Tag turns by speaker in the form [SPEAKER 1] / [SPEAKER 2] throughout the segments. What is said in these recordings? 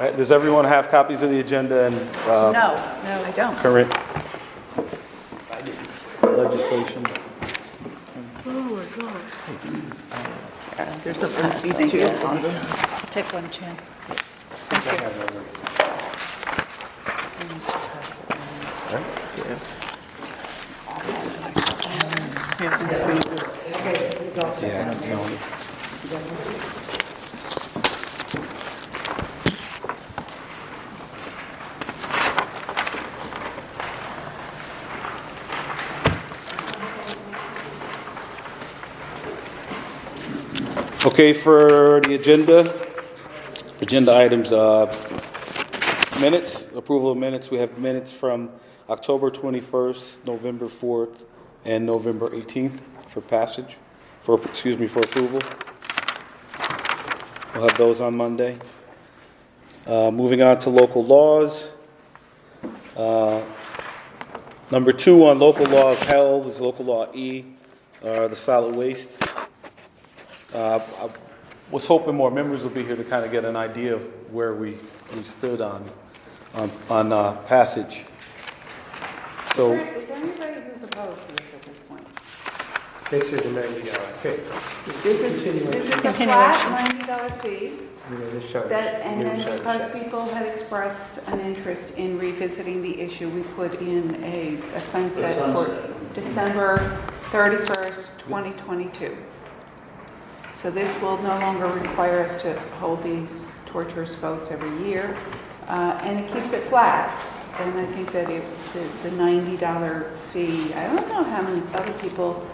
[SPEAKER 1] right, does everyone have copies of the agenda and
[SPEAKER 2] No, I don't.
[SPEAKER 1] current legislation?
[SPEAKER 2] There's some receipts too. Take one, Chan.
[SPEAKER 1] Yeah, no. Okay, for the agenda items, minutes, approval of minutes. We have minutes from October 21st, November 4th, and November 18th for passage, for approval. We'll have those on Monday. Moving on to local laws. Number 2 on local laws held is local law E, the solid waste. I was hoping more members would be here to kind of get an idea of where we stood on passage. So,
[SPEAKER 2] Is there anybody who's opposed to this at this point?
[SPEAKER 3] This is the $90 fee.
[SPEAKER 2] This is a flat $90 fee. And then
[SPEAKER 3] New
[SPEAKER 2] because
[SPEAKER 3] service.
[SPEAKER 2] people had expressed an interest in revisiting the issue, we put in a sunset for December 31st, 2022. So this will no longer require us to hold these torturous votes every year, and it keeps it flat. And I think that the $90 fee, I don't know how many other people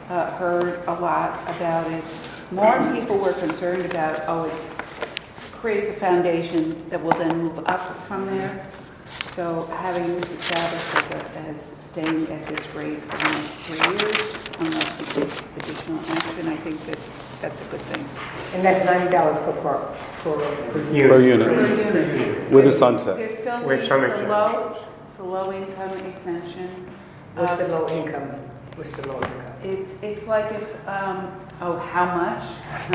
[SPEAKER 2] heard a lot about it. More people were concerned about, it creates a foundation that will then move up from there. So having this established as staying at this rate for the next 3 years, unless we take additional action, I think that's a good thing.
[SPEAKER 4] And that's $90 per
[SPEAKER 1] per
[SPEAKER 4] unit.
[SPEAKER 2] Per
[SPEAKER 1] unit,
[SPEAKER 2] unit.
[SPEAKER 1] with a sunset.
[SPEAKER 2] There's still
[SPEAKER 3] With some
[SPEAKER 2] the low income exemption.
[SPEAKER 4] What's the low income? What's the low income?
[SPEAKER 2] It's like if, how much?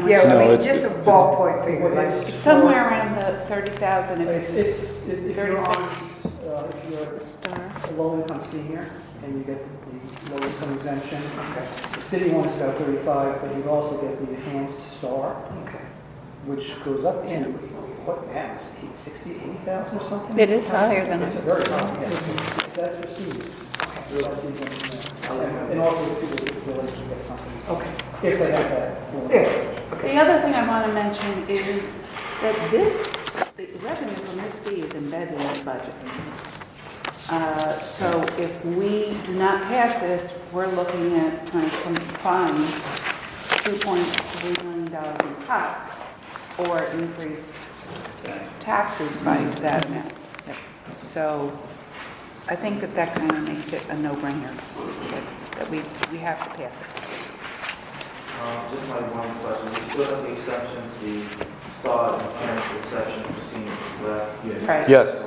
[SPEAKER 4] Yeah,
[SPEAKER 1] No,
[SPEAKER 4] I mean,
[SPEAKER 1] it's-
[SPEAKER 4] just a ballpoint figure, like.
[SPEAKER 2] It's somewhere around the 30,000 if
[SPEAKER 5] If
[SPEAKER 2] it's
[SPEAKER 5] you're
[SPEAKER 2] 36
[SPEAKER 5] on, if you're
[SPEAKER 2] star.
[SPEAKER 5] a low-income senior and you get the low-income exemption, the city one is about 35, but you also get the enhanced star,
[SPEAKER 4] Okay.
[SPEAKER 5] which goes up to, what now, 60, 80,000 or something?
[SPEAKER 2] It is higher than
[SPEAKER 5] It's
[SPEAKER 2] it.
[SPEAKER 5] very high, yeah. That's for seniors. That's even, and also if people with village can get something,
[SPEAKER 4] Okay.
[SPEAKER 5] if they have that.
[SPEAKER 4] Yeah.
[SPEAKER 2] The other thing I want to mention is that the revenue from this fee is embedded in the budget. So if we do not pass this, we're looking at trying to find $2.3 million in cuts or increase taxes by that amount. So I think that kind of makes it a no-brainer, that we have to pass it.
[SPEAKER 6] Just my one question. We still have the exception, the star and parent exception for seniors, correct?
[SPEAKER 2] Right.
[SPEAKER 1] Yes.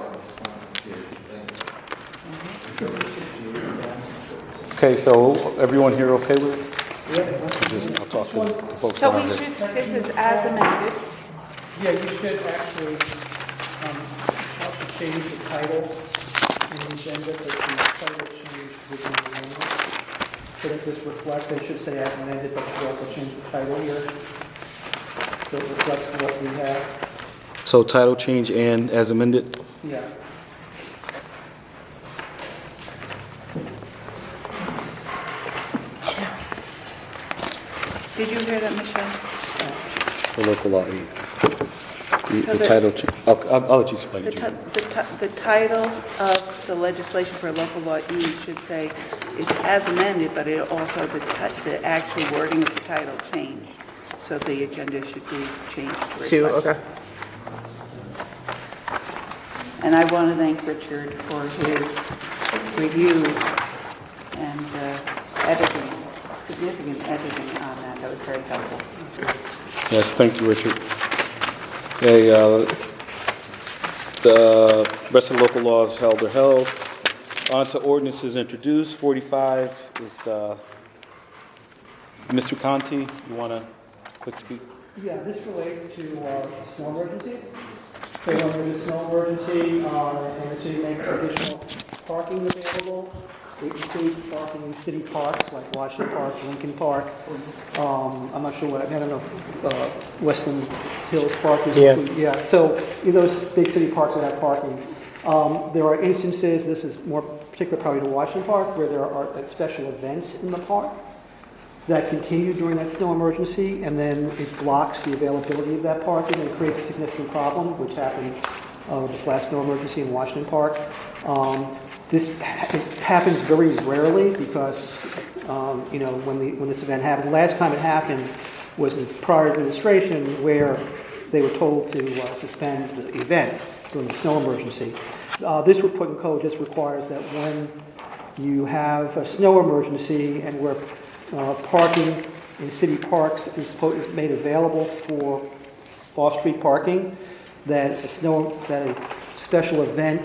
[SPEAKER 1] Okay, so everyone here okay with it? I'll talk to the folks
[SPEAKER 2] So
[SPEAKER 1] on
[SPEAKER 2] we
[SPEAKER 1] it.
[SPEAKER 2] should, this is as amended.
[SPEAKER 5] Yeah, you should actually have to change the title in the agenda, but the title change within the amendment. So that this reflects, they should say as amended, but you also change the title here. So it reflects what we have.
[SPEAKER 1] So title change and as amended?
[SPEAKER 5] Yeah.
[SPEAKER 2] Did you hear that, Michelle?
[SPEAKER 1] The local law 8.
[SPEAKER 2] So
[SPEAKER 1] The
[SPEAKER 2] the-
[SPEAKER 1] title change, I'll let you explain
[SPEAKER 2] The
[SPEAKER 1] it, Judy.
[SPEAKER 2] the title of the legislation for local law E should say it's as amended, but it also, the actual wording of the title changed. So the agenda should be changed to reflect.
[SPEAKER 3] Okay.
[SPEAKER 2] And I want to thank Richard for his review and editing, significant editing on that. That was very helpful.
[SPEAKER 1] Yes, thank you, Richard. Okay, the rest of the local laws held are held. On to ordinances introduced. 45 is Mr. Conti. You want to quick speak?
[SPEAKER 5] Yeah, this relates to storm emergencies. So when there's a snow emergency, and the city makes additional parking available, it includes parking in city parks like Washington Park, Lincoln Park. I'm not sure I don't know if Westland Hills Park is included. Yeah, so in those big city parks that have parking. There are instances, this is more particular probably to Washington Park, where there are special events in the park that continue during that snow emergency, and then it blocks the availability of that parking and creates a significant problem, which happened with this last snow emergency in Washington Park. It happens very rarely because, when this event happened, the last time it happened was in the prior administration where they were told to suspend the event during the snow emergency. This report in code just requires that when you have a snow emergency and where parking in city parks is made available for off-street parking, that a special event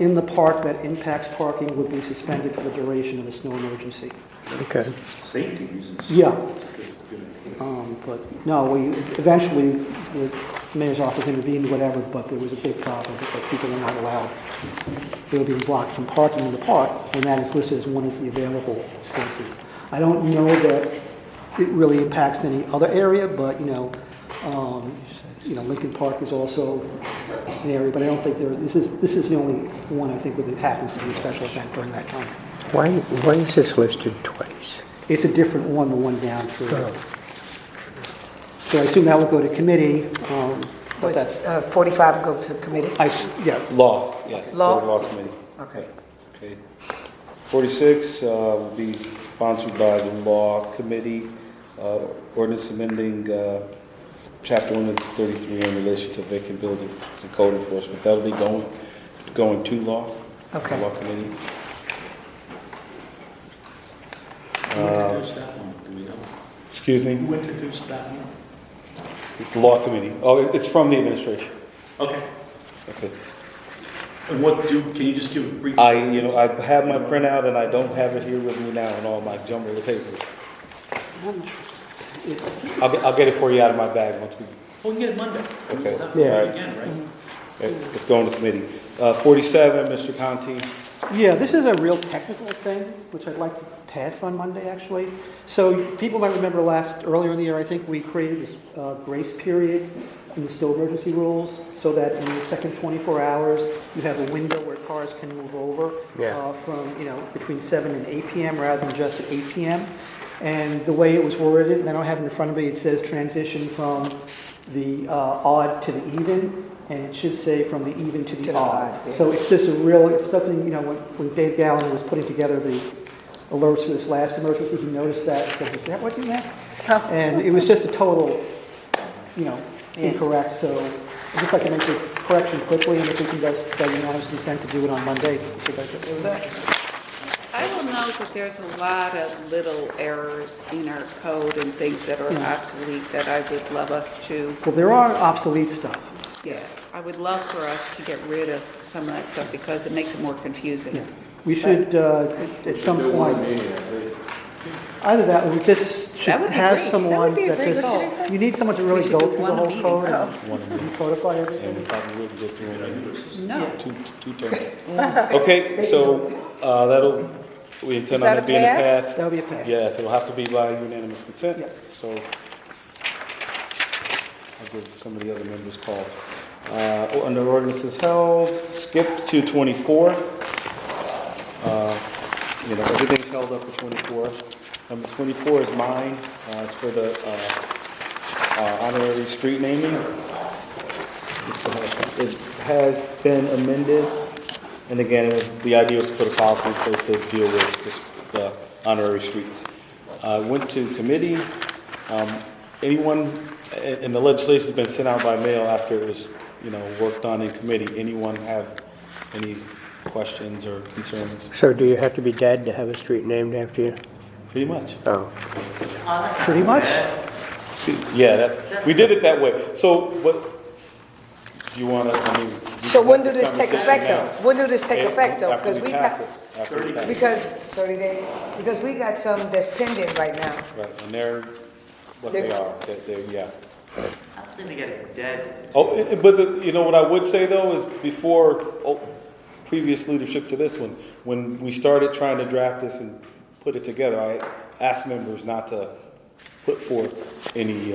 [SPEAKER 5] in the park that impacts parking would be suspended for the duration of the snow emergency.
[SPEAKER 3] Okay.
[SPEAKER 1] Safety reasons.
[SPEAKER 5] Yeah. But no, we eventually, the mayor's office intervened, whatever, but there was a big problem because people were not allowed. They were being blocked from parking in the park, and that is listed as one of the available spaces. I don't know that it really impacts any other area, but, Lincoln Park is also an area, but I don't think this is the only one, I think, where it happens to be a special event during that time.
[SPEAKER 3] Why is this listed twice?
[SPEAKER 5] It's a different one, the one down through. So I assume that will go to committee, but that's,
[SPEAKER 4] 45 go to committee?
[SPEAKER 5] yeah.
[SPEAKER 1] Law, yes.
[SPEAKER 4] Law?
[SPEAKER 1] Law Committee.
[SPEAKER 4] Okay.
[SPEAKER 1] Okay. 46 will be sponsored by the Law Committee, ordinance amending Chapter 133 in relation to vacant buildings and code enforcement. That'll be going to Law.
[SPEAKER 4] Okay.
[SPEAKER 1] Law Committee.
[SPEAKER 7] Who introduced that one, do we know?
[SPEAKER 1] Excuse me?
[SPEAKER 7] Who introduced that one?
[SPEAKER 1] The Law Committee. Oh, it's from the administration.
[SPEAKER 7] Okay.
[SPEAKER 1] Okay.
[SPEAKER 7] And can you just give a brief?
[SPEAKER 1] I have my printout and I don't have it here with me now and all my jumble of papers. I'll get it for you out of my bag once we.
[SPEAKER 7] We can get it Monday.
[SPEAKER 1] Okay.
[SPEAKER 7] We'll have to
[SPEAKER 1] Yeah.
[SPEAKER 7] do it again, right?
[SPEAKER 1] It's going to committee. 47, Mr. Conti.
[SPEAKER 5] Yeah, this is a real technical thing, which I'd like to pass on Monday, actually. So people might remember earlier in the year, I think we created this grace period in the snow emergency rules so that in the second 24 hours, you have a window where cars can move over from, between 7 and 8 p.m. rather than just at 8 p.m. And the way it was worded, and I don't have it in front of me, it says transition from the odd to the even, and it should say from the even to the odd.
[SPEAKER 4] Yeah.
[SPEAKER 5] So it's just it's something, when Dave Gallen was putting together the alerts for this last emergency, he noticed that and said, is that what you meant? And it was just a total, incorrect, so I'd just like to make the correction quickly, and if we can get unanimous consent to do it on Monday, so that's
[SPEAKER 2] I will note that there's a lot of little errors in our code and things that are obsolete that I would love us to,
[SPEAKER 5] Well, there are obsolete stuff.
[SPEAKER 2] I would love for us to get rid of some of that stuff because it makes it more confusing.
[SPEAKER 5] Yeah. We should, at some point, either that, or we just should
[SPEAKER 2] That would be
[SPEAKER 5] have
[SPEAKER 2] great. That
[SPEAKER 5] someone
[SPEAKER 2] would be a
[SPEAKER 5] that
[SPEAKER 2] great
[SPEAKER 5] just,
[SPEAKER 2] goal.
[SPEAKER 5] you need someone to really
[SPEAKER 2] We should
[SPEAKER 5] go
[SPEAKER 2] do
[SPEAKER 5] through the
[SPEAKER 2] one
[SPEAKER 5] whole
[SPEAKER 2] meeting.
[SPEAKER 5] code
[SPEAKER 1] One of them.
[SPEAKER 5] and codify
[SPEAKER 1] And
[SPEAKER 5] everything.
[SPEAKER 1] we probably will get through it.
[SPEAKER 2] No.
[SPEAKER 1] Two terms. Okay, so we intend
[SPEAKER 2] Is
[SPEAKER 1] on
[SPEAKER 2] that
[SPEAKER 1] it
[SPEAKER 2] a
[SPEAKER 1] being a
[SPEAKER 2] pass?
[SPEAKER 1] pass.
[SPEAKER 5] That'll be a pass.
[SPEAKER 1] Yes, it'll have to be by unanimous consent.
[SPEAKER 5] Yeah.
[SPEAKER 1] So I'll give some of the other members calls. Under ordinances held, skip to 24. Everything's held up for 24. Number 24 is mine. It's for the honorary street naming. It has been amended, and again, the idea was to put a policy in place to deal with just the honorary streets. Went to committee. Anyone, and the legislation has been sent out by mail after it was, worked on in committee. Anyone have any questions or concerns?
[SPEAKER 3] So do you have to be dead to have a street named after you?
[SPEAKER 1] Pretty much.
[SPEAKER 3] Oh.
[SPEAKER 5] Pretty much.
[SPEAKER 1] Yeah, we did it that way. So, what do you want to,
[SPEAKER 4] So when do this take effect though? When do this take effect though?
[SPEAKER 1] After
[SPEAKER 4] Because
[SPEAKER 1] we
[SPEAKER 4] we
[SPEAKER 1] pass
[SPEAKER 4] got,
[SPEAKER 1] it. After we pass it.
[SPEAKER 4] because, 30 days? Because we got some that's pending right now.
[SPEAKER 1] Right, and they're what they are. They're, yeah.
[SPEAKER 6] I don't think they get dead.
[SPEAKER 1] Oh, but you know what I would say though is before previous leadership to this one, when we started trying to draft this and put it together, I asked members not to put forth any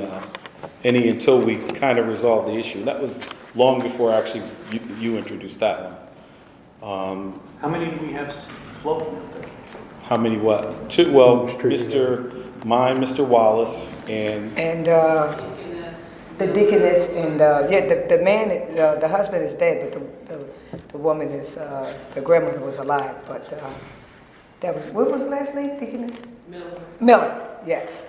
[SPEAKER 1] until we kind of resolved the issue. That was long before actually you introduced that one.
[SPEAKER 7] How many do we have floating out there?
[SPEAKER 1] How many what? Two. Well, Mr. Wallace, and
[SPEAKER 4] the deaconess and, the man, the husband is dead, but the woman is, the grandmother was alive, but, that was, what was the last name, deaconess? Miller, yes.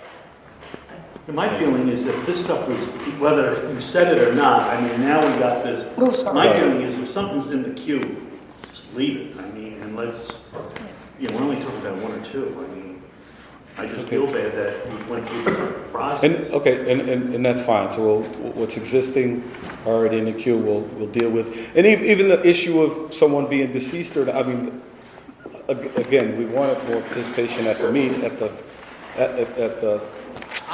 [SPEAKER 7] My feeling is that this stuff was, whether you said it or not, I mean, now we got this.
[SPEAKER 4] Oh, sorry.
[SPEAKER 7] My feeling is if something's in the queue, just leave it. I mean, and let's, we're only talking about one or two. I mean, I just feel bad that we went through this process.
[SPEAKER 1] and that's fine. So what's existing already in the queue, we'll deal with. And even the issue of someone being deceased, or I mean, again, we wanted more participation at the meeting, at the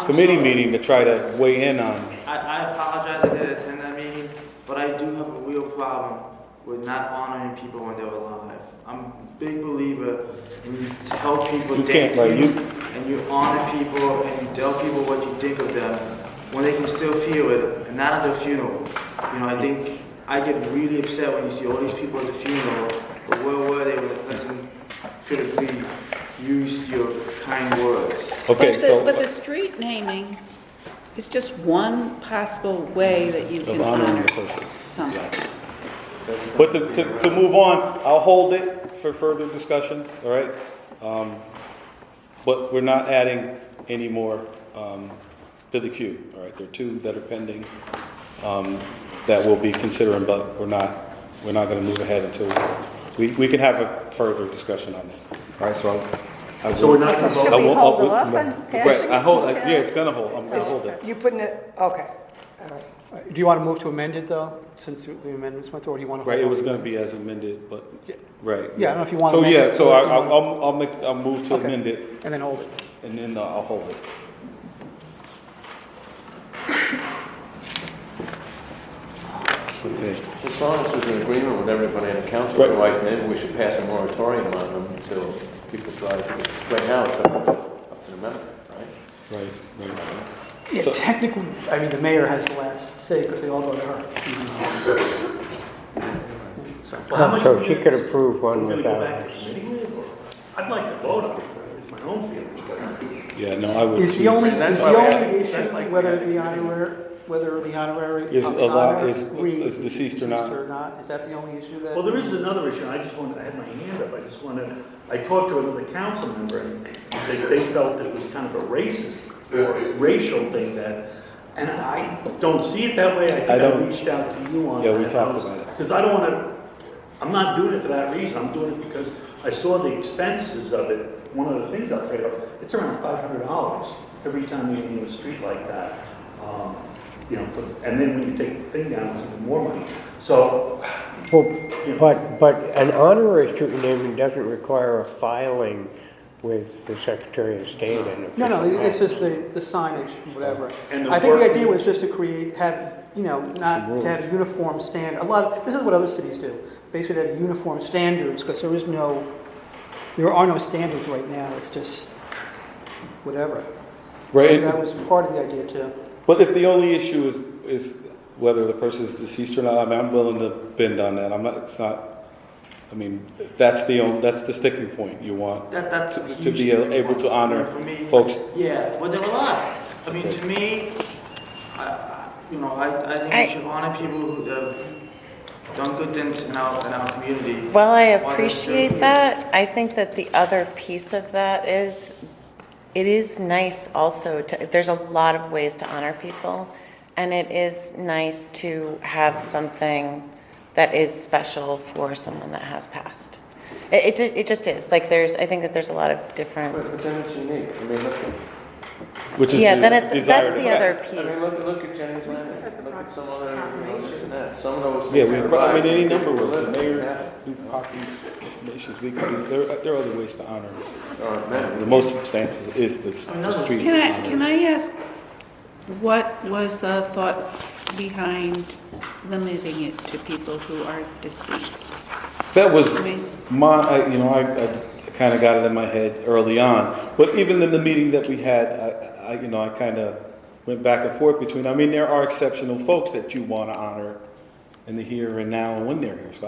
[SPEAKER 1] committee meeting to try to weigh in on.
[SPEAKER 6] I apologize I didn't attend that meeting, but I do have a real problem with not honoring people when they're alive. I'm a big believer in you tell people
[SPEAKER 1] You
[SPEAKER 6] thank
[SPEAKER 1] can't, right,
[SPEAKER 6] you,
[SPEAKER 1] you-
[SPEAKER 6] and you honor people, and you tell people what you think of them when they can still feel it, and not at their funeral. You know, I think I get really upset when you see all these people at the funeral, but where were they when the person critically used your kind words?
[SPEAKER 1] Okay,
[SPEAKER 2] But the street naming is just one possible way that you
[SPEAKER 1] Of
[SPEAKER 2] can
[SPEAKER 1] honoring
[SPEAKER 2] honor
[SPEAKER 1] the person.
[SPEAKER 2] somebody.
[SPEAKER 1] But to move on, I'll hold it for further discussion, all right? But we're not adding any more to the queue, all right? There are two that are pending that we'll be considering, but we're not going to move ahead until we can have a further discussion on this. All right,
[SPEAKER 7] So we're not going to
[SPEAKER 2] Should
[SPEAKER 7] vote.
[SPEAKER 2] we hold it off on
[SPEAKER 1] Right,
[SPEAKER 2] passing?
[SPEAKER 1] it's going to hold. I'm going to hold it.
[SPEAKER 4] You putting it, okay, all right.
[SPEAKER 5] Do you want to move to amend it, though, since the amendments went through, or do you want to?
[SPEAKER 1] Right, it was going to be as amended, but right.
[SPEAKER 5] Yeah, I don't know if you want
[SPEAKER 1] So
[SPEAKER 5] to amend it.
[SPEAKER 1] so I'll move to
[SPEAKER 5] Okay.
[SPEAKER 1] amend it,
[SPEAKER 5] And then hold it.
[SPEAKER 1] and then I'll hold it. Okay.
[SPEAKER 8] As long as there's an agreement with everybody in the council,
[SPEAKER 1] Right.
[SPEAKER 8] otherwise maybe we should pass a moratorium on them until people drive. Right now, it's up to the member, right?
[SPEAKER 1] Right.
[SPEAKER 5] Yeah,
[SPEAKER 1] So-
[SPEAKER 5] technically, I mean, the mayor has the last say, because they all go to her.
[SPEAKER 7] Well, how much
[SPEAKER 3] So
[SPEAKER 7] are we
[SPEAKER 3] she
[SPEAKER 7] gonna-
[SPEAKER 3] could approve one
[SPEAKER 7] are we gonna go
[SPEAKER 3] without
[SPEAKER 7] back
[SPEAKER 3] us.
[SPEAKER 7] to committee? I'd like to vote on it, it's my own feeling. but-
[SPEAKER 1] Yeah, no, I would.
[SPEAKER 5] Is the only,
[SPEAKER 8] And that's
[SPEAKER 5] is
[SPEAKER 8] why
[SPEAKER 5] the
[SPEAKER 8] we
[SPEAKER 5] only
[SPEAKER 8] have-
[SPEAKER 5] issue
[SPEAKER 8] that's like-
[SPEAKER 5] whether the honorary
[SPEAKER 1] Is a lot- is
[SPEAKER 5] Reed
[SPEAKER 1] deceased or not?
[SPEAKER 5] Is that the only issue that?
[SPEAKER 7] Well, there is another issue, I just wanted, I had my hand up, I talked to another council member, and they felt it was kind of a racist or racial thing that, and I don't see it that way, I think I
[SPEAKER 1] don't-
[SPEAKER 7] reached out to you on that.
[SPEAKER 1] Yeah, we talked about it.
[SPEAKER 7] Because I don't want to, I'm not doing it for that reason, I'm doing it because I saw the expenses of it. One of the things I'll trade up, it's around $500 every time you leave a street like that. And then when you take the thing down, it's even more money. So,
[SPEAKER 3] Well, but an honorary street naming doesn't require a filing with the Secretary of State and
[SPEAKER 5] No,
[SPEAKER 3] official.
[SPEAKER 5] it's just the signage, whatever.
[SPEAKER 7] And the
[SPEAKER 5] I think the
[SPEAKER 7] work-
[SPEAKER 5] idea was just to create, not
[SPEAKER 1] rules.
[SPEAKER 5] to have a uniform standard. This is what other cities do. Basically, have uniform standards, because there are no standards right now. It's just whatever.
[SPEAKER 1] Right,
[SPEAKER 5] So that was part of the idea too.
[SPEAKER 1] but if the only issue is whether the person is deceased or not, I mean, I'm willing to bend on that. That's the sticking point. You want
[SPEAKER 6] That's a
[SPEAKER 1] to
[SPEAKER 6] huge
[SPEAKER 1] be
[SPEAKER 6] sticking
[SPEAKER 1] able
[SPEAKER 6] point
[SPEAKER 1] to honor
[SPEAKER 6] for me.
[SPEAKER 1] folks.
[SPEAKER 6] Yeah, but they're alive. I mean, to me, I think we should honor people who have done good things in our community.
[SPEAKER 9] While I
[SPEAKER 6] while they're still
[SPEAKER 9] appreciate
[SPEAKER 6] here.
[SPEAKER 9] that, I think that the other piece of that is, it is nice also there's a lot of ways to honor people, and it is nice to have something that is special for someone that has passed. It just is, I think that there's a lot of different,
[SPEAKER 8] But then it's unique. I mean, look at,
[SPEAKER 1] Which is
[SPEAKER 9] yeah,
[SPEAKER 1] the
[SPEAKER 9] then that's
[SPEAKER 1] desired
[SPEAKER 9] the other
[SPEAKER 1] effect.
[SPEAKER 8] I mean,
[SPEAKER 9] piece.
[SPEAKER 8] look at Jenny's Landing. Look at some other, this and that. Some of those.
[SPEAKER 1] Yeah,
[SPEAKER 8] things are
[SPEAKER 1] any
[SPEAKER 8] advised.
[SPEAKER 1] number of the
[SPEAKER 8] Yeah.
[SPEAKER 1] mayor, proclamations we can do. There are other ways to honor.
[SPEAKER 8] Or men.
[SPEAKER 1] The most substantial is the street.
[SPEAKER 2] Can I ask, What was the thought behind limiting it to people who are deceased?
[SPEAKER 1] That was
[SPEAKER 2] I mean-
[SPEAKER 1] I kind of got it in my head early on. But even in the meeting that we had, I kind of went back and forth between, there are exceptional folks that you want to honor in the here and now when they're here. So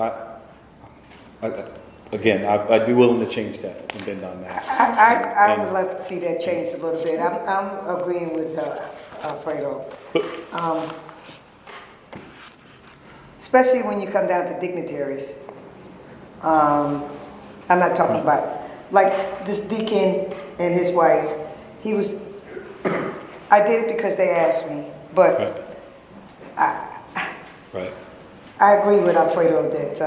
[SPEAKER 1] I'd be willing to change that and bend on that.
[SPEAKER 4] I would like to see that changed a little bit. I'm agreeing with Alfredo. Especially when you come down to dignitaries. I'm not talking about, like this deacon and his wife, I did it because they asked me, but
[SPEAKER 1] Right.
[SPEAKER 4] I agree with Alfredo that,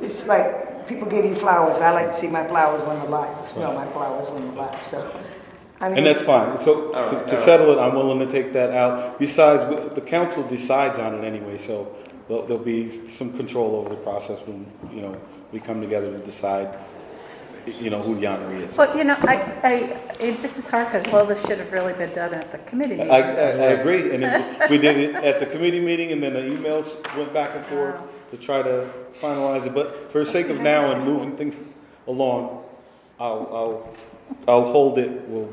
[SPEAKER 4] it's like people give you flowers. I like to see my flowers when they're alive, smell my flowers when they're alive, so.
[SPEAKER 1] And that's fine. So to settle it, I'm willing to take that out. Besides, the council decides on it anyway, so there'll be some control over the process when, we come together to decide, who the honoree is.
[SPEAKER 10] Well, this is hard because, this should have really been done at the committee meeting.
[SPEAKER 1] I agree, and then we did it at the committee meeting, and then the emails went back and forth to try to finalize it. But for the sake of now and moving things along, I'll hold it. We'll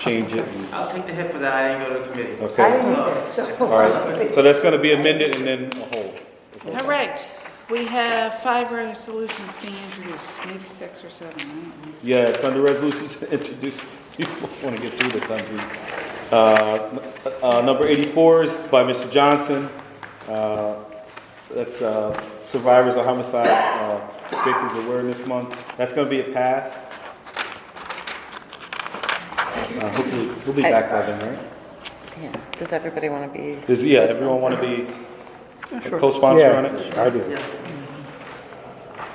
[SPEAKER 1] change it.
[SPEAKER 6] I'll take the hit for that, I didn't go to the committee.
[SPEAKER 4] I
[SPEAKER 1] Okay.
[SPEAKER 4] didn't either, so.
[SPEAKER 1] All right. So that's going to be amended and then a hold.
[SPEAKER 2] All right, we have 5 resolutions being introduced, maybe 6 or 7. I don't know.
[SPEAKER 1] Yeah, it's under resolutions introduced. You want to get through this, Andrew. Number 84 is by Mr. Johnson. That's Survivors of Homicide Victims Awareness Month. That's going to be a pass. Hopefully, he'll be back by then, right?
[SPEAKER 9] Yeah. Does everybody want to be?
[SPEAKER 1] Everyone want to be a co-sponsor on it?
[SPEAKER 3] Yeah, I do.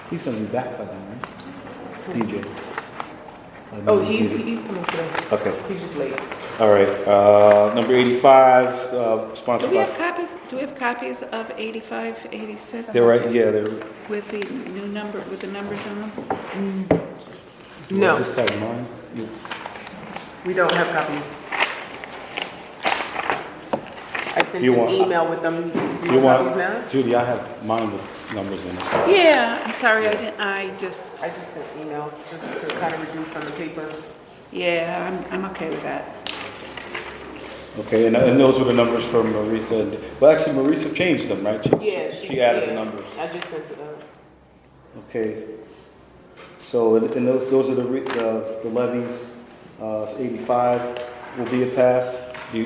[SPEAKER 1] He's going to be back by then, right? DJ.
[SPEAKER 11] Oh, he's coming today.
[SPEAKER 1] Okay.
[SPEAKER 11] He's just late.
[SPEAKER 1] All right. Number 85, sponsored
[SPEAKER 2] Do we
[SPEAKER 1] by.
[SPEAKER 2] have copies, copies of 85, 86?
[SPEAKER 1] They're right. Yeah, they're.
[SPEAKER 2] With the new number, with the numbers in them?
[SPEAKER 11] No,
[SPEAKER 1] Just have mine. You-
[SPEAKER 11] we don't have copies. I sent
[SPEAKER 1] You
[SPEAKER 11] you an
[SPEAKER 1] want-
[SPEAKER 11] email with them. Do
[SPEAKER 1] You
[SPEAKER 11] you want
[SPEAKER 1] want,
[SPEAKER 11] copies now?
[SPEAKER 1] Judy? I have mine with numbers in it.
[SPEAKER 2] Yeah, I'm sorry, I just,
[SPEAKER 11] I just sent emails just to kind of reduce on the paper.
[SPEAKER 2] yeah, I'm okay with that.
[SPEAKER 1] Okay, and those were the numbers from Marisa. Well, actually, Marisa changed them, right? She added the
[SPEAKER 11] yeah.
[SPEAKER 1] numbers.
[SPEAKER 11] I just sent it out.
[SPEAKER 1] Okay. So, and those are the levies. 85 will be a pass. You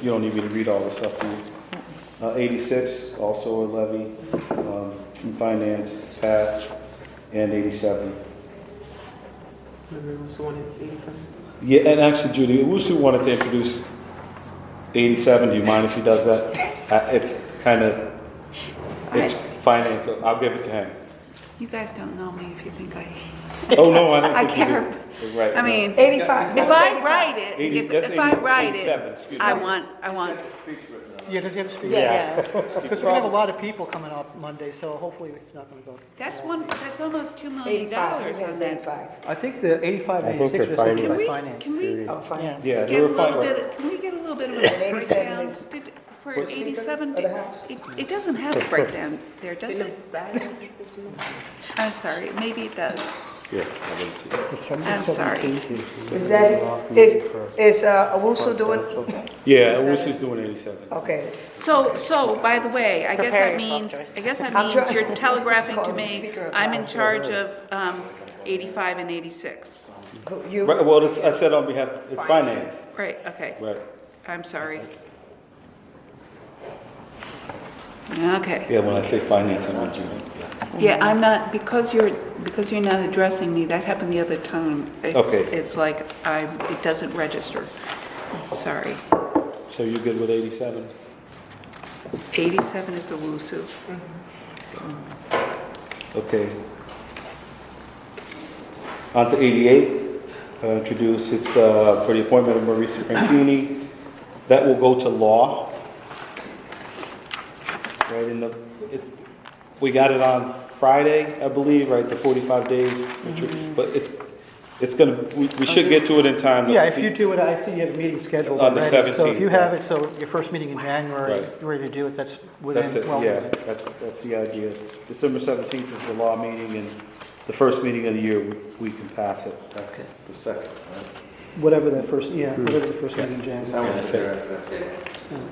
[SPEAKER 1] don't need me to read all the stuff, do you? 86, also a levy from finance, pass, and 87.
[SPEAKER 11] Remember who's the one at 87?
[SPEAKER 1] Yeah, and actually, Judy, Owusu wanted to introduce 87. Do you mind if he does that? It's kind of, it's finance, so I'll give it to him.
[SPEAKER 2] You guys don't know me if you think I
[SPEAKER 1] Oh, no, I don't
[SPEAKER 2] I
[SPEAKER 1] think you
[SPEAKER 2] care.
[SPEAKER 1] do. Right.
[SPEAKER 2] I
[SPEAKER 1] no.
[SPEAKER 2] mean,
[SPEAKER 4] 85.
[SPEAKER 2] if I write it,
[SPEAKER 1] 80
[SPEAKER 2] if
[SPEAKER 1] that's
[SPEAKER 2] I
[SPEAKER 1] 80
[SPEAKER 2] write
[SPEAKER 1] 87,
[SPEAKER 2] it,
[SPEAKER 1] excuse
[SPEAKER 2] I
[SPEAKER 1] me.
[SPEAKER 2] want,
[SPEAKER 5] Yeah, does he have a speaker?
[SPEAKER 9] Yeah.
[SPEAKER 5] Because we're gonna have a lot of people coming up Monday, so hopefully it's not gonna go.
[SPEAKER 2] that's almost $2 million
[SPEAKER 4] 85,
[SPEAKER 2] on
[SPEAKER 4] yes,
[SPEAKER 2] that.
[SPEAKER 4] 85.
[SPEAKER 5] I think the 85
[SPEAKER 3] I
[SPEAKER 5] and
[SPEAKER 3] think
[SPEAKER 5] 86
[SPEAKER 3] they're
[SPEAKER 5] are supposed to
[SPEAKER 3] fine
[SPEAKER 5] be
[SPEAKER 3] with-
[SPEAKER 5] by finance.
[SPEAKER 2] Can we
[SPEAKER 4] Oh, finance.
[SPEAKER 1] Yeah,
[SPEAKER 2] get
[SPEAKER 1] they
[SPEAKER 2] a
[SPEAKER 1] were
[SPEAKER 2] little
[SPEAKER 1] fine.
[SPEAKER 2] bit, can we get a little bit of a
[SPEAKER 4] 87
[SPEAKER 2] breakdown?
[SPEAKER 4] is-
[SPEAKER 2] For
[SPEAKER 4] For the speaker
[SPEAKER 2] 87,
[SPEAKER 4] of the House?
[SPEAKER 2] it doesn't have a breakdown there, does it? I'm sorry, maybe it does.
[SPEAKER 1] Here, I'll give it to you.
[SPEAKER 3] December
[SPEAKER 2] I'm sorry.
[SPEAKER 3] 17th
[SPEAKER 4] Is that, is Owusu doing,
[SPEAKER 1] Yeah, Owusu's doing 87.
[SPEAKER 4] okay.
[SPEAKER 2] So, by the way, I guess
[SPEAKER 9] Prepare
[SPEAKER 2] that
[SPEAKER 9] yourself,
[SPEAKER 2] means,
[SPEAKER 9] Joyce.
[SPEAKER 2] I guess that
[SPEAKER 4] I'm
[SPEAKER 2] means
[SPEAKER 4] trying-
[SPEAKER 2] you're telegraphing to
[SPEAKER 4] Call the
[SPEAKER 2] me,
[SPEAKER 4] speaker
[SPEAKER 2] I'm in
[SPEAKER 4] up.
[SPEAKER 2] charge of 85 and 86.
[SPEAKER 4] You,
[SPEAKER 1] Right, well, I said on behalf, it's finance.
[SPEAKER 2] Right, okay,
[SPEAKER 1] Right.
[SPEAKER 2] I'm sorry. Okay,
[SPEAKER 1] Yeah, when I say finance, I mean Judy.
[SPEAKER 2] yeah, I'm not, because you're not addressing me, that happened the other time.
[SPEAKER 1] Okay.
[SPEAKER 2] It's like, it doesn't register, sorry.
[SPEAKER 1] So you're good with 87?
[SPEAKER 2] 87 is a Owusu.
[SPEAKER 1] Okay. On to 88. Introduce, it's for the appointment of Marisa Franchini. That will go to law. Right, we got it on Friday, I believe, right, the 45 days. But It's gonna, we should get to it in time.
[SPEAKER 5] Yeah, if you do it, I see you have a meeting scheduled
[SPEAKER 1] On the
[SPEAKER 5] already. So if
[SPEAKER 1] 17th,
[SPEAKER 5] you have
[SPEAKER 1] yeah.
[SPEAKER 5] it, so your first meeting in January,
[SPEAKER 1] Right.
[SPEAKER 5] you're ready to do it, that's within,
[SPEAKER 1] That's it,
[SPEAKER 5] well,
[SPEAKER 1] yeah, that's the idea. December 17th is the law meeting, and the first meeting of the year, we can pass it. That's the second, right?
[SPEAKER 5] whatever that first, whatever the first meeting in January.
[SPEAKER 8] Someone
[SPEAKER 1] that's
[SPEAKER 8] there
[SPEAKER 1] it.
[SPEAKER 8] after that.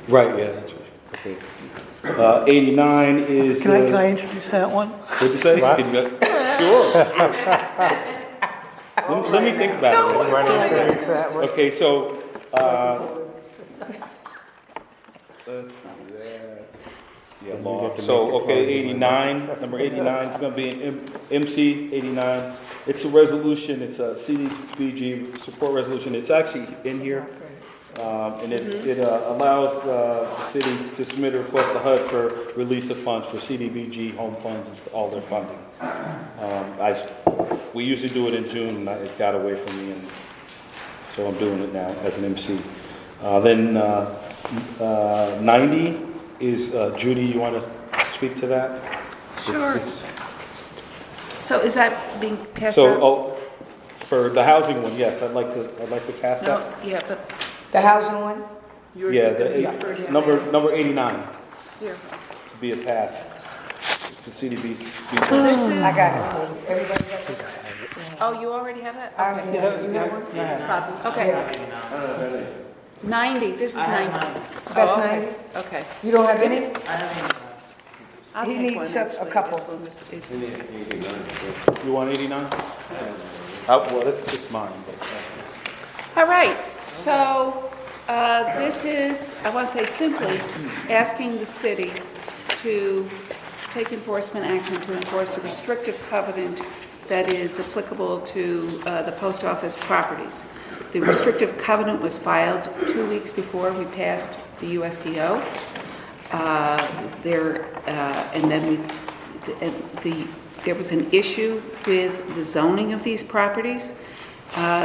[SPEAKER 1] Right, yeah, that's right. Okay. 89 is.
[SPEAKER 5] Can I introduce that one?
[SPEAKER 1] What'd you say? Can you, sure. Let me think about it. Okay, so, let's see, yeah, law. So, okay, 89, number 89 is gonna be an MC 89. It's a resolution, it's a CDBG support resolution. It's actually in here. And it allows the city to submit a request to HUD for release of funds for CDBG, home funds, and all their funding. We usually do it in June, and it got away from me, and so I'm doing it now as an MC. Then 90 is, Judy, you want to speak to that?
[SPEAKER 2] Sure. So is that being passed
[SPEAKER 1] So,
[SPEAKER 2] out?
[SPEAKER 1] for the housing one, yes, I'd like to pass
[SPEAKER 2] No,
[SPEAKER 1] that.
[SPEAKER 2] yeah, but
[SPEAKER 4] The housing one?
[SPEAKER 11] Yours
[SPEAKER 1] Yeah,
[SPEAKER 11] is gonna be
[SPEAKER 1] the, number 89,
[SPEAKER 2] here.
[SPEAKER 1] to be a pass. It's a CDB.
[SPEAKER 2] So this is,
[SPEAKER 4] I got it. Everybody got it?
[SPEAKER 2] oh, you already have that?
[SPEAKER 4] I already have it. You got one?
[SPEAKER 2] Okay. 90, this is 90.
[SPEAKER 4] That's
[SPEAKER 2] Oh, okay.
[SPEAKER 4] 90?
[SPEAKER 2] Okay.
[SPEAKER 4] You don't have any?
[SPEAKER 2] I'll
[SPEAKER 4] He
[SPEAKER 2] take
[SPEAKER 4] needs
[SPEAKER 2] one,
[SPEAKER 4] a
[SPEAKER 2] actually.
[SPEAKER 4] couple.
[SPEAKER 2] This one is- it-
[SPEAKER 1] You want 89? Well, that's mine. But,
[SPEAKER 2] All right, so this is, I want to say simply, asking the city to take enforcement action to enforce a restrictive covenant that is applicable to the post office properties. The restrictive covenant was filed 2 weeks before we passed the USDO. And then there was an issue with the zoning of these properties.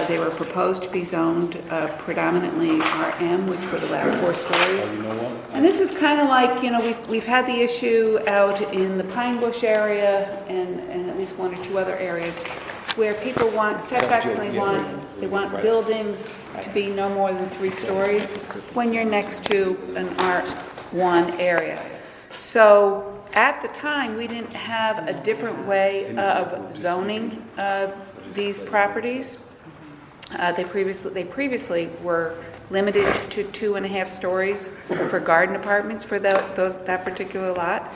[SPEAKER 2] They were proposed to be zoned predominantly RM, which would allow 4 stories.
[SPEAKER 1] you know what?
[SPEAKER 2] And this is kind of like, we've had the issue out in the Pine Bush area and at least 1 or 2 other areas where people want setbacks and they want buildings to be no more than 3 stories when you're next to an R1 area. So at the time, we didn't have a different way of zoning these properties. They previously were limited to 2.5 stories for garden apartments for that particular lot.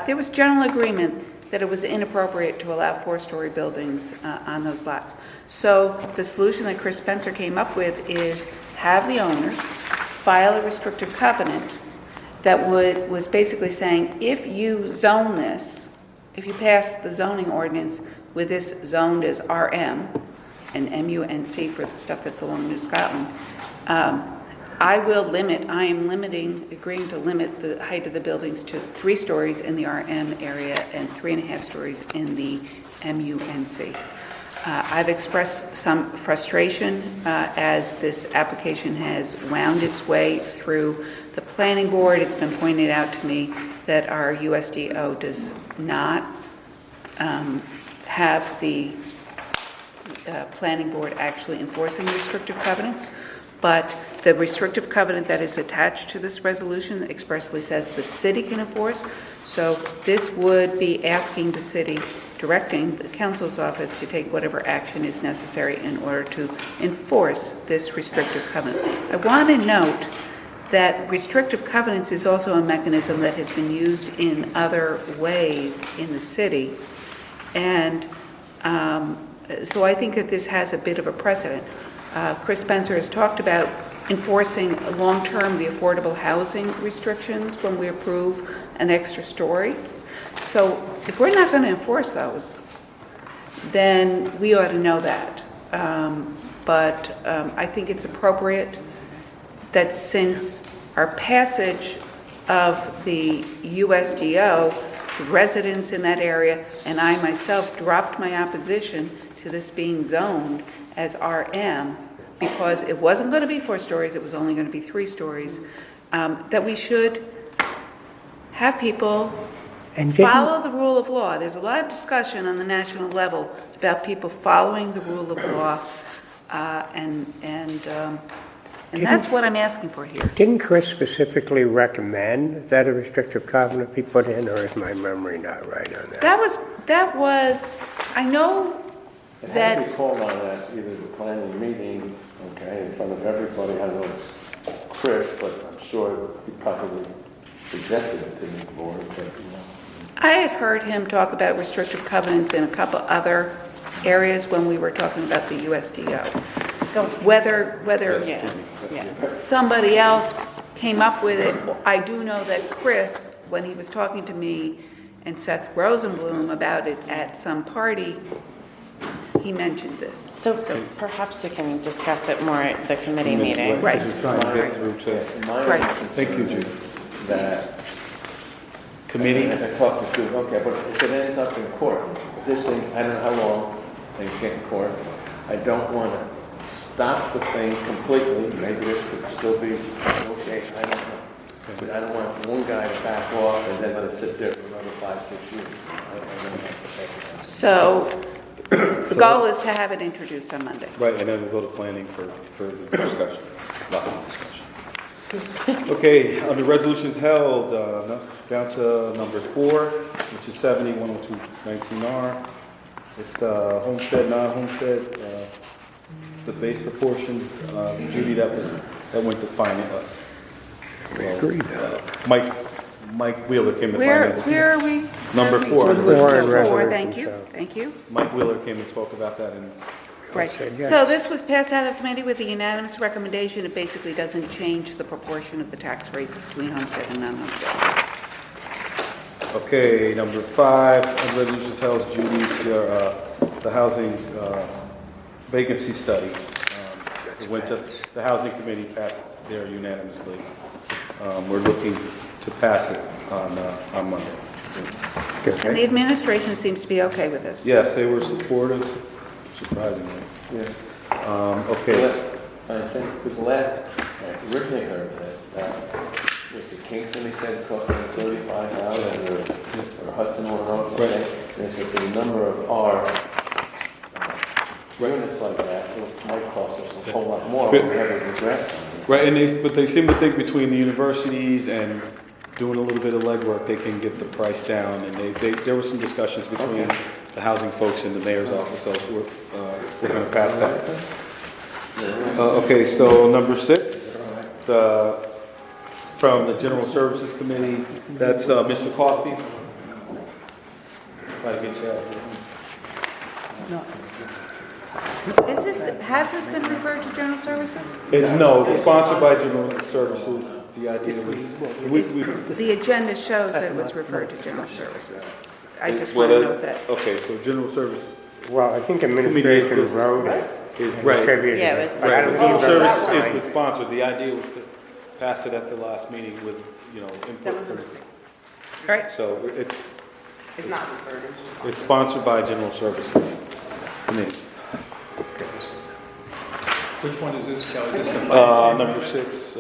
[SPEAKER 2] There was general agreement that it was inappropriate to allow 4-story buildings on those lots. So the solution that Chris Spencer came up with is have the owner file a restrictive covenant that was basically saying, if you zone this, if you pass the zoning ordinance with this zoned as RM and MUNC for the stuff that's along New Scotland, I am agreeing to limit the height of the buildings to 3 stories in the RM area and 3.5 stories in the MUNC. I've expressed some frustration as this application has wound its way through the planning board. It's been pointed out to me that our USDO does not have the planning board actually enforcing restrictive covenants, but the restrictive covenant that is attached to this resolution expressly says the city can enforce. So this would be asking the city, directing the council's office to take whatever action is necessary in order to enforce this restrictive covenant. I want to note that restrictive covenants is also a mechanism that has been used in other ways in the city. And so I think that this has a bit of a precedent. Chris Spencer has talked about enforcing long-term the affordable housing restrictions when we approve an extra story. So if we're not going to enforce those, then we ought to know that. But I think it's appropriate that since our passage of the USDO, the residents in that area, and I myself dropped my opposition to this being zoned as RM because it wasn't going to be 4 stories, it was only going to be 3 stories, that we should have people
[SPEAKER 3] And didn't,
[SPEAKER 2] Follow the rule of law. There's a lot of discussion on the national level about people following the rule of law, and that's what I'm asking for here.
[SPEAKER 3] didn't Chris specifically recommend that a restrictive covenant be put in, or is my memory not right on that?
[SPEAKER 2] That was, I know
[SPEAKER 8] It had to
[SPEAKER 2] that,
[SPEAKER 8] be called on at either the planning meeting, okay, in front of everybody. I know it's Chris, but I'm sure he probably suggested it to the board, but, you know.
[SPEAKER 2] I had heard him talk about restrictive covenants in a couple other areas when we were talking about the USDO.
[SPEAKER 9] So,
[SPEAKER 2] Whether
[SPEAKER 9] yeah.
[SPEAKER 2] somebody else came up with it, I do know that Chris, when he was talking to me and Seth Rosenblum about it at some party, he mentioned this.
[SPEAKER 9] So perhaps we can discuss it more at the committee meeting.
[SPEAKER 2] Right.
[SPEAKER 1] Just trying to get through to
[SPEAKER 8] My
[SPEAKER 2] Right.
[SPEAKER 8] only concern
[SPEAKER 1] Thank you, Judy.
[SPEAKER 8] is that
[SPEAKER 1] committee.
[SPEAKER 8] I talked to Jude, okay, but if it ends up in court, if this thing, I don't know how long things get in court, I don't want to stop the thing completely. Maybe this could still be okay, I don't know. But I don't want one guy to back off and then let it sit there for another 5-6 years. I don't know.
[SPEAKER 2] So the goal is to have it introduced on Monday.
[SPEAKER 1] Right, and then we'll go to planning for further discussion. Lots of discussion. Okay, under resolutions held, down to number 4, which is 70-102-19R. It's homestead, non-homestead, the base proportion. Judy, that went to finance. Mike Wheeler came to finance.
[SPEAKER 2] Where are we?
[SPEAKER 1] Number 4.
[SPEAKER 3] Four in
[SPEAKER 2] Four,
[SPEAKER 3] resolution,
[SPEAKER 2] thank you,
[SPEAKER 3] so.
[SPEAKER 2] thank you.
[SPEAKER 1] Mike Wheeler came and spoke about that in
[SPEAKER 2] Right.
[SPEAKER 3] said yes.
[SPEAKER 2] So this was passed out of committee with a unanimous recommendation. It basically doesn't change the proportion of the tax rates between homestead and non-homestead.
[SPEAKER 1] Okay, number 5, under resolutions held, Judy's, the housing vacancy study. It went to the housing committee, passed there unanimously. We're looking to pass it on Monday.
[SPEAKER 2] And the administration seems to be okay with this.
[SPEAKER 1] Yes, they were supportive, surprisingly.
[SPEAKER 8] Yeah.
[SPEAKER 1] Okay,
[SPEAKER 8] I think, because I originally heard this, was it Kingston, they said, costing $35,000, or Hudson, Illinois, okay? And they said the number of our units like that might cost us a whole lot more. We have a regress on this.
[SPEAKER 1] right, but they seem to think between the universities and doing a little bit of legwork, they can get the price down, and there were some discussions between the housing folks and the mayor's office, so we're going to pass that. Okay, so number 6, from the General Services Committee, that's Mr. Coffey. Try to get you out.
[SPEAKER 2] Has this been referred to General Services?
[SPEAKER 1] No, it's sponsored by General Services. The idea was,
[SPEAKER 2] The agenda shows that it was referred to General Services. I just want to note that.
[SPEAKER 1] Okay, so General Service
[SPEAKER 3] Well, I think administration wrote it.
[SPEAKER 1] is
[SPEAKER 3] and
[SPEAKER 1] right.
[SPEAKER 3] distributed
[SPEAKER 9] Yeah,
[SPEAKER 3] it.
[SPEAKER 9] it was-
[SPEAKER 3] But I don't
[SPEAKER 1] General
[SPEAKER 3] think
[SPEAKER 1] Service
[SPEAKER 3] that's
[SPEAKER 1] is the sponsor. The idea was to pass it at the last meeting with, input.
[SPEAKER 11] That was a mistake.
[SPEAKER 2] All right.
[SPEAKER 1] So
[SPEAKER 11] It's not referred, it's just.
[SPEAKER 1] it's sponsored by General Services Committee.
[SPEAKER 5] Which one is this, Kelly? This is the finance
[SPEAKER 1] Number 6,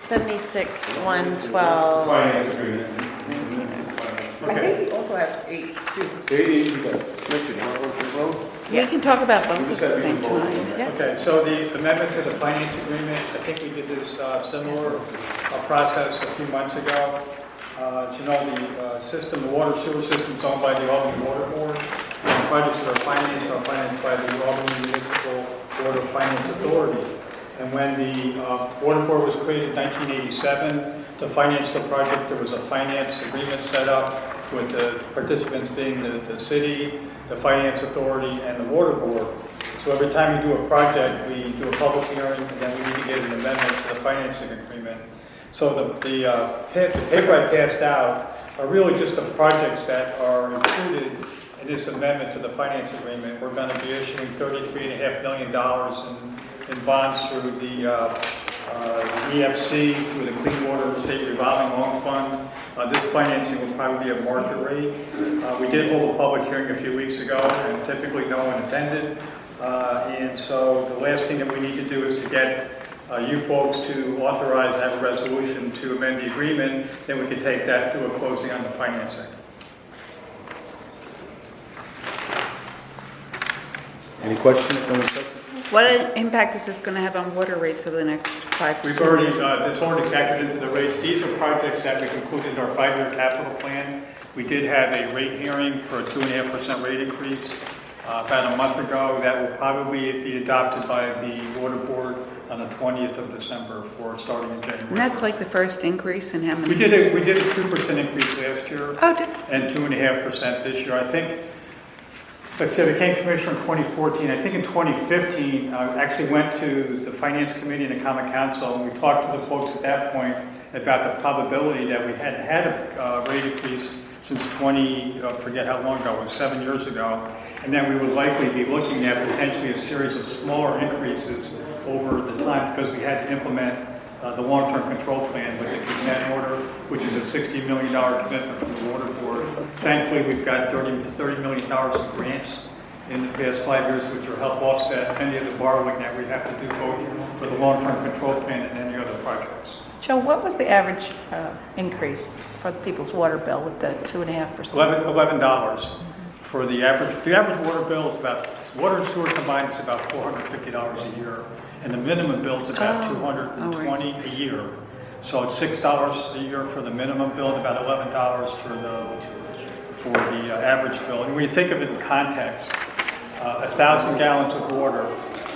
[SPEAKER 9] 76-112.
[SPEAKER 1] finance agreement.
[SPEAKER 11] I think we also have 8 too.
[SPEAKER 8] Richard, you want to go through the road?
[SPEAKER 2] We can talk about both
[SPEAKER 1] just
[SPEAKER 2] at the
[SPEAKER 1] have
[SPEAKER 2] same
[SPEAKER 1] to vote.
[SPEAKER 2] time. Yes.
[SPEAKER 5] Okay, so the amendment to the finance agreement, I think we did this similar process a few months ago. As you know, the water sewer system is owned by the Albany Water Board. And projects that are financed by the Albany Municipal Board of Finance Authority. And when the water board was created in 1987 to finance the project, there was a finance agreement set up with the participants being the city, the finance authority, and the water board. So every time we do a project, we do a public hearing, and then we need to get an amendment to the financing agreement. So the paper I passed out are really just the projects that are included in this amendment to the finance agreement. We're going to be issuing $33.5 million in bonds through the EFC, through the Clean Water State Revolving Loan Fund. This financing will probably be a market rate. We did hold a public hearing a few weeks ago, and typically no one attended. And so the last thing that we need to do is to get
[SPEAKER 12] you folks to authorize and have a resolution to amend the agreement, then we can take that to a closing on the financing.
[SPEAKER 1] Any questions? No more questions?
[SPEAKER 2] What impact is this going to have on water rates over the next 5 to
[SPEAKER 12] We've
[SPEAKER 2] 10
[SPEAKER 12] already,
[SPEAKER 2] years?
[SPEAKER 12] it's already factored into the rates. These are projects that we've included in our 5-year capital plan. We did have a rate hearing for a 2.5% rate increase about a month ago. That will probably be adopted by the water board on the 20th of December for starting in January.
[SPEAKER 2] And that's like the first increase in how many?
[SPEAKER 12] We did a 2% increase last year.
[SPEAKER 2] Oh, did,
[SPEAKER 12] And 2.5% this year. I think, like I said, I became commissioner in 2014. I think in 2015, I actually went to the Finance Committee and the Common Council, and we talked to the folks at that point about the probability that we hadn't had a rate increase since forget how long ago, it was 7 years ago. And then we would likely be looking at potentially a series of smaller increases over the time because we had to implement the long-term control plan with the consent order, which is a $60 million commitment from the water board. Thankfully, we've got $30 million in grants in the past 5 years, which will help offset any of the borrowing that we have to do both for the long-term control plan and any other projects.
[SPEAKER 10] Joe, what was the average increase for the people's water bill with the 2.5%?
[SPEAKER 12] $11 for the average. The average water bill is about, water and sewer combined is about $450 a year. And the minimum bill is about $220 a year. So it's $6 a year for the minimum bill and about $11 for the average bill. And when you think of it in context, 1,000 gallons of water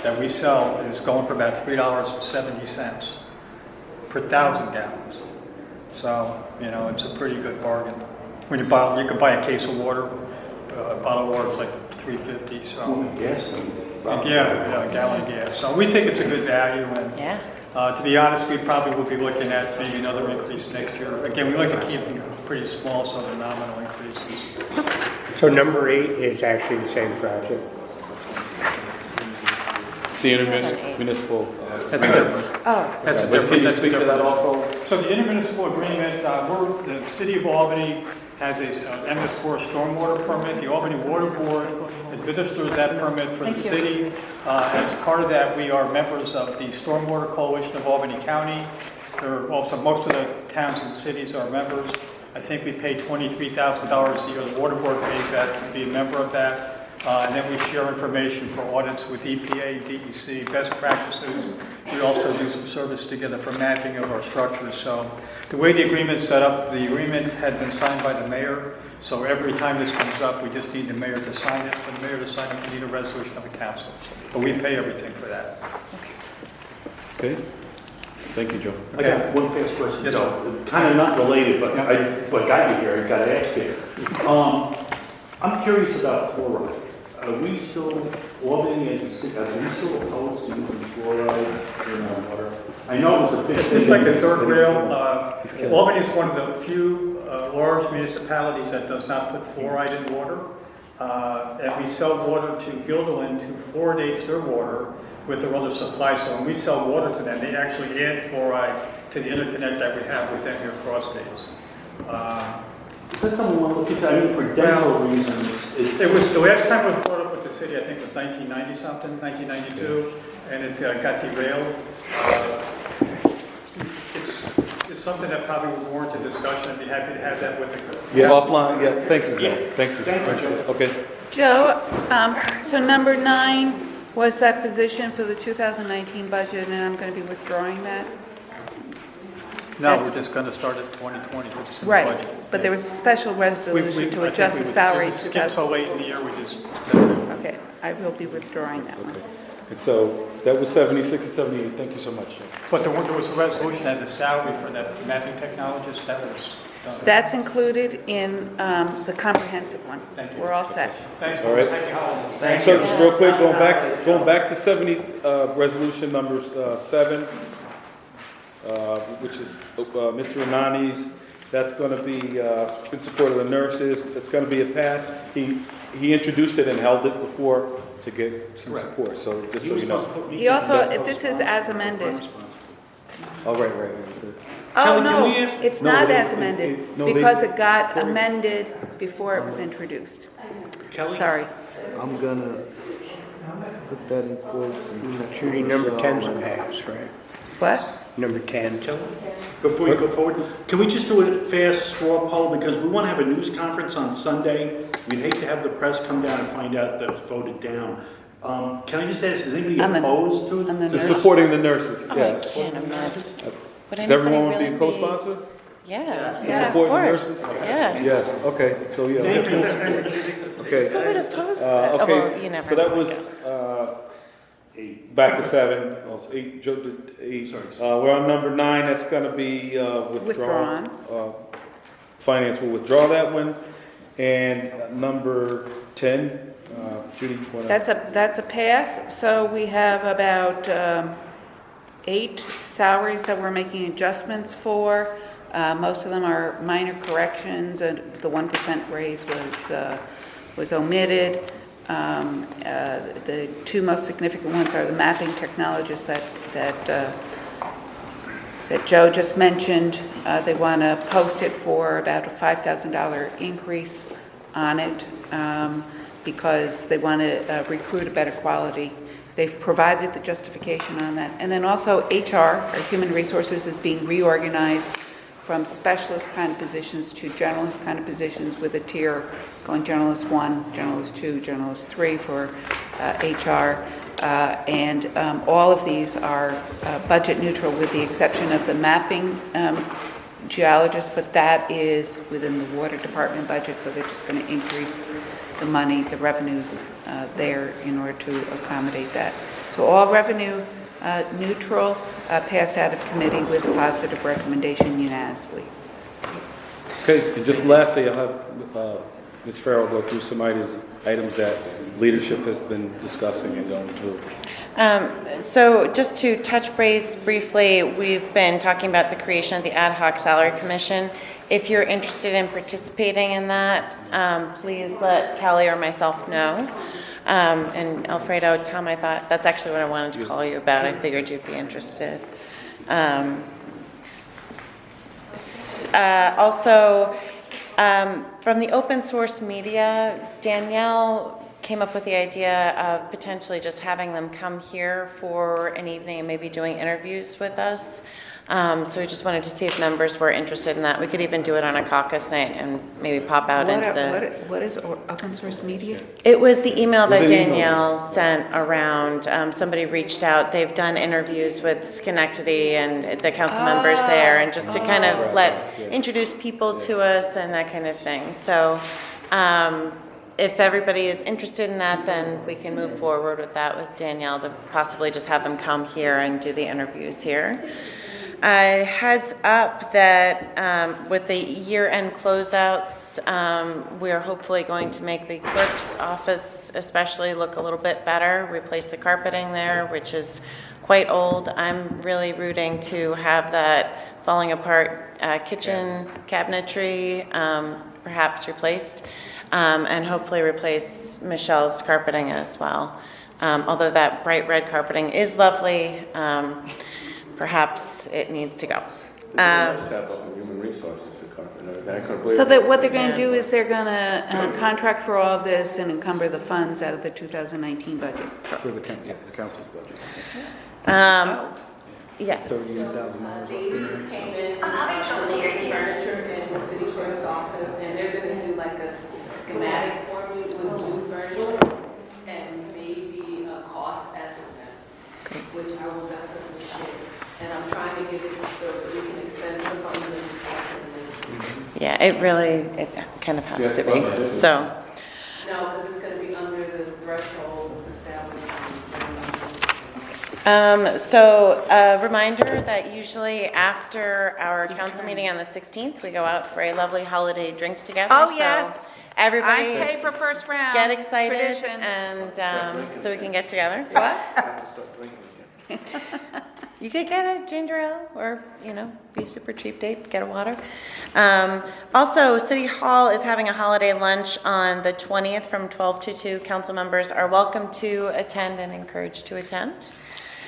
[SPEAKER 12] that we sell is going for about $3.70 per 1,000 gallons. So, it's a pretty good bargain. When you can buy a case of water, a bottle of water, it's like $3.50. So
[SPEAKER 7] Yes.
[SPEAKER 12] yeah, a gallon of gas. So we think it's a good value, and to be honest, we probably will be looking at maybe another increase next year. Again, we like to keep them pretty small, so they're nominal increases.
[SPEAKER 3] So number 8 is actually the same project.
[SPEAKER 1] It's the intermunicipal.
[SPEAKER 12] That's different.
[SPEAKER 2] oh,
[SPEAKER 12] That's a
[SPEAKER 1] But
[SPEAKER 12] different.
[SPEAKER 1] can you
[SPEAKER 12] That's a
[SPEAKER 1] speak to that
[SPEAKER 12] different.
[SPEAKER 1] also?
[SPEAKER 12] So the intermunicipal agreement, the city of Albany has a MS4 stormwater permit. The Albany Water Board administers that permit for the city. As part of that, we are members of the Stormwater Coalition of Albany County. There are also, most of the towns and cities are members. I think we pay $23,000 a year. The water board pays that to be a member of that. And then we share information for audits with EPA, DEC, best practices. We also do some service together for mapping of our structures. So the way the agreement's set up, the agreement had been signed by the mayor. So every time this comes up, we just need the mayor to sign it. For the mayor to sign it, we need a resolution of the council. But we pay everything for that.
[SPEAKER 1] Okay. Thank you, Joe.
[SPEAKER 7] I got one fast question,
[SPEAKER 12] Yes,
[SPEAKER 7] Joe. Kind of not related, but but got you here, I got to ask you. I'm curious about fluoride. Are we still, Albany as a city, are we still opposed to using fluoride in our water? I know it was a big...
[SPEAKER 12] It's like a third rail. Albany is one of the few large municipalities that does not put fluoride in water. And we sell water to Guilderland, who fluoridates their water with their other supply. So when we sell water to them, they actually add fluoride to the interconnect that we have with them here across states.
[SPEAKER 7] Is that something we want to look into? I mean, for dental reasons,
[SPEAKER 12] It was, the last time it was brought up with the city, I think it was 1990-something, 1992, and it got derailed. It's something that probably would warrant a discussion. I'd be happy to have that with the...
[SPEAKER 1] Yeah, offline, yeah, thank you, Joe. Thank you.
[SPEAKER 7] Thank you, Joe.
[SPEAKER 1] Okay.
[SPEAKER 2] Joe, so number 9 was that position for the 2019 budget, and I'm going to be withdrawing that?
[SPEAKER 12] No, we're just going to start at 2020, which is in the
[SPEAKER 2] Right,
[SPEAKER 12] budget.
[SPEAKER 2] but there was a special resolution to
[SPEAKER 12] I think
[SPEAKER 2] adjust
[SPEAKER 12] we
[SPEAKER 2] the
[SPEAKER 12] would-
[SPEAKER 2] salary.
[SPEAKER 12] it was skipped so late in the year, we just...
[SPEAKER 2] Okay, I will be withdrawing that one.
[SPEAKER 1] And so that was 76 and 78. Thank you so much, Joe.
[SPEAKER 12] But there was a resolution that the salary for that mapping technologist, that was done.
[SPEAKER 2] That's included in the comprehensive one.
[SPEAKER 12] Thank you.
[SPEAKER 2] We're all set.
[SPEAKER 12] Thanks,
[SPEAKER 1] All right.
[SPEAKER 12] folks. Happy holidays.
[SPEAKER 8] Thank
[SPEAKER 1] So
[SPEAKER 8] you.
[SPEAKER 1] just real quick, going back to 70, resolution numbers 7, which is Mr. Anani's. That's going to be in support of the nurses. It's going to be a pass. He introduced it and held it before to get some support. So just so you know.
[SPEAKER 2] He also, this is as amended.
[SPEAKER 1] Oh, right.
[SPEAKER 2] Oh,
[SPEAKER 1] Kelly, can
[SPEAKER 2] no,
[SPEAKER 1] we ask-
[SPEAKER 2] it's
[SPEAKER 1] No,
[SPEAKER 2] not
[SPEAKER 1] it
[SPEAKER 2] as
[SPEAKER 1] is-
[SPEAKER 2] amended,
[SPEAKER 1] no, they-
[SPEAKER 2] because it got
[SPEAKER 1] Cory-
[SPEAKER 2] amended before it was introduced.
[SPEAKER 7] Kelly?
[SPEAKER 2] Sorry.
[SPEAKER 6] I'm gonna put that in quotes and check.
[SPEAKER 3] Judy, number 10's a pass, right?
[SPEAKER 2] What?
[SPEAKER 3] Number 10.
[SPEAKER 7] Before you go forward, can we just do a fast straw poll, because we want to have a news conference on Sunday. We'd hate to have the press come down and find out that it's voted down. Can I just ask, is anybody
[SPEAKER 2] On the-
[SPEAKER 7] opposed to
[SPEAKER 2] on the
[SPEAKER 7] it?
[SPEAKER 1] To
[SPEAKER 2] nurse-
[SPEAKER 1] supporting the nurses,
[SPEAKER 9] Oh, I
[SPEAKER 1] yes.
[SPEAKER 9] can't imagine. Would
[SPEAKER 1] Does everyone
[SPEAKER 9] anybody
[SPEAKER 1] want to be a
[SPEAKER 9] really
[SPEAKER 1] co-sponsor?
[SPEAKER 9] Yeah,
[SPEAKER 1] To
[SPEAKER 9] yeah, of
[SPEAKER 1] support the
[SPEAKER 9] course,
[SPEAKER 1] nurses?
[SPEAKER 9] yeah.
[SPEAKER 1] Yes, okay, so yeah. we have full support. Okay.
[SPEAKER 9] Who would oppose that? Oh, well,
[SPEAKER 1] Okay,
[SPEAKER 9] you never
[SPEAKER 1] so that
[SPEAKER 9] know, I
[SPEAKER 1] was,
[SPEAKER 9] guess.
[SPEAKER 1] back to 7, eight, Joe did 8. We're on number 9, that's gonna be, withdrawn. Finance will withdraw that one. And number 10, Judy, you wanna?
[SPEAKER 2] That's a pass. So we have about 8 salaries that we're making adjustments for. Most of them are minor corrections, and the 1% raise was omitted. The 2 most significant ones are the mapping technologists that Joe just mentioned. They want to post it for about a $5,000 increase on it because they want to recruit a better quality. They've provided the justification on that. And then also HR, or Human Resources, is being reorganized from specialist kind of positions to generalist kind of positions, with a tier going generalist 1, generalist 2, generalist 3 for HR. And all of these are budget neutral with the exception of the mapping geologist, but that is within the water department budget, so they're just going to increase the money, the revenues there in order to accommodate that. So all revenue neutral, passed out of committee with a positive recommendation unanimously.
[SPEAKER 1] Okay, and just lastly, I'll have Ms. Farrell go through some items that leadership has been discussing and going through.
[SPEAKER 9] So just to touch base briefly, we've been talking about the creation of the Ad Hoc Salary Commission. If you're interested in participating in that, please let Callie or myself know. And Alfredo, Tom, I thought that's actually what I wanted to call you about. I figured you'd be interested. Also, from the open source media, Danielle came up with the idea of potentially just having them come here for an evening and maybe doing interviews with us. So we just wanted to see if members were interested in that. We could even do it on a caucus night and maybe pop out into the...
[SPEAKER 2] What is open source media?
[SPEAKER 9] It was the email that
[SPEAKER 1] It was an email.
[SPEAKER 9] Danielle sent around. Somebody reached out. They've done interviews with Schenectady and the council members there, and just to kind of introduce people to us and that kind of thing. So if everybody is interested in that, then we can move forward with that with Danielle, to possibly just have them come here and do the interviews here. Heads up that with the year-end closeouts, we're hopefully going to make the clerk's office especially look a little bit better, replace the carpeting there, which is quite old. I'm really rooting to have that falling apart kitchen cabinetry perhaps replaced, and hopefully replace Michelle's carpeting as well. Although that bright red carpeting is lovely, perhaps it needs to go.
[SPEAKER 8] Nice job up in human resources, the carpenter.
[SPEAKER 2] So that what they're going to do is they're going to contract for all of this and encumber the funds out of the 2019 budget.
[SPEAKER 1] For the council's budget.
[SPEAKER 9] Yes.
[SPEAKER 11] Davies came in to look at the furniture in the city clerk's office, and they're gonna do like a schematic for me with new furniture and maybe a cost estimate, which I will definitely share. And I'm trying to get it so that we can expense the funds into possibly.
[SPEAKER 9] Yeah, it kind of has to be, so.
[SPEAKER 11] No, because it's gonna be under the threshold established.
[SPEAKER 9] So a reminder that usually after our council meeting on the 16th, we go out for a lovely holiday drink together.
[SPEAKER 2] Oh,
[SPEAKER 9] So
[SPEAKER 2] yes.
[SPEAKER 9] everybody
[SPEAKER 2] I pay for first round.
[SPEAKER 9] get excited
[SPEAKER 2] Tradition.
[SPEAKER 9] and so we can get together.
[SPEAKER 2] What?
[SPEAKER 8] Have to start drinking again.
[SPEAKER 9] You could get a ginger ale or, be super cheap date, get a water. Also, City Hall is having a holiday lunch on the 20th from 12 to 2. Council members are welcome to attend and encouraged to attend.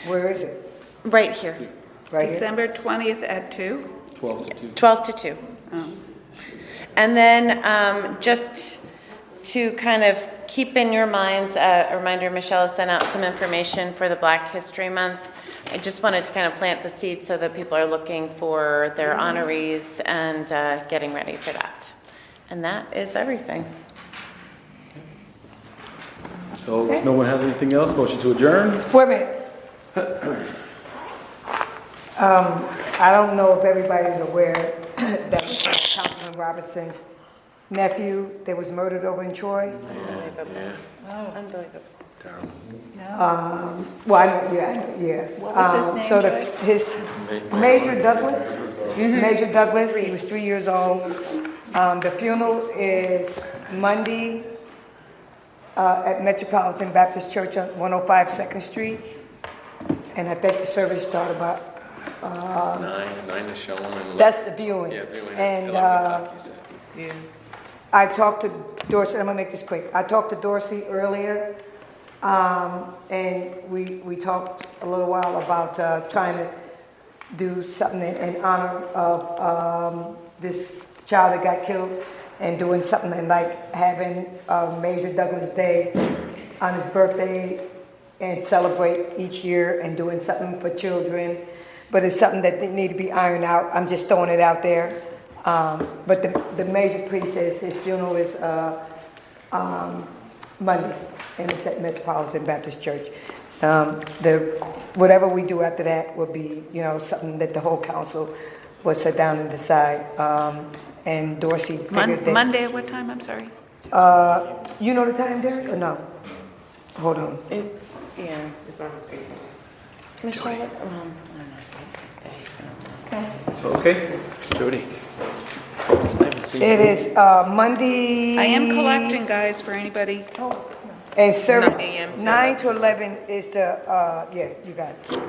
[SPEAKER 4] Where is it?
[SPEAKER 9] Right here,
[SPEAKER 4] Right here?
[SPEAKER 2] December 20th at 2.
[SPEAKER 1] 12 to 2.
[SPEAKER 9] 12 to 2.
[SPEAKER 2] Oh.
[SPEAKER 9] And then just to kind of keep in your minds, a reminder, Michelle has sent out some information for the Black History Month. I just wanted to kind of plant the seed so that people are looking for their honorees and getting ready for that. And that is everything.
[SPEAKER 1] So if no one has anything else, motion to adjourn?
[SPEAKER 4] Wait a minute. I don't know if everybody's aware that Councilman Robertson's nephew that was murdered over in Troy.
[SPEAKER 9] Unbelievable.
[SPEAKER 4] Well, I know, yeah.
[SPEAKER 2] What was his name,
[SPEAKER 4] So
[SPEAKER 2] Joyce?
[SPEAKER 4] his Major Douglas, Major Douglas, he was 3 years old. The funeral is Monday at Metropolitan Baptist Church on 105 2nd Street. And I think the service started about,
[SPEAKER 8] 9 is showing and.
[SPEAKER 4] that's the viewing.
[SPEAKER 8] Yeah, viewing.
[SPEAKER 4] And
[SPEAKER 8] 11 o'clock, you said.
[SPEAKER 4] I talked to Dorsey, I'm gonna make this quick. I talked to Dorsey earlier, and we talked a little while about trying to do something in honor of this child that got killed, and doing something like having Major Douglas Day on his birthday and celebrate each year and doing something for children. But it's something that they need to be ironed out. I'm just throwing it out there. But the major priest says his funeral is Monday, and it's at Metropolitan Baptist Church. Whatever we do after that will be, something that the whole council will sit down and decide. And Dorsey figured that.
[SPEAKER 2] Monday at what time, I'm sorry?
[SPEAKER 4] You know the time, Derek, or no? Hold on.
[SPEAKER 9] It's, yeah. It's on his paper. Michelle, I don't know. That he's gonna-
[SPEAKER 1] So, okay?
[SPEAKER 8] Jody. I haven't seen
[SPEAKER 4] It
[SPEAKER 8] you.
[SPEAKER 4] is Monday.
[SPEAKER 2] I am collecting, guys, for anybody.
[SPEAKER 4] And service,
[SPEAKER 8] 9 a.m.
[SPEAKER 4] 9 to 11 is the, yeah, you got it.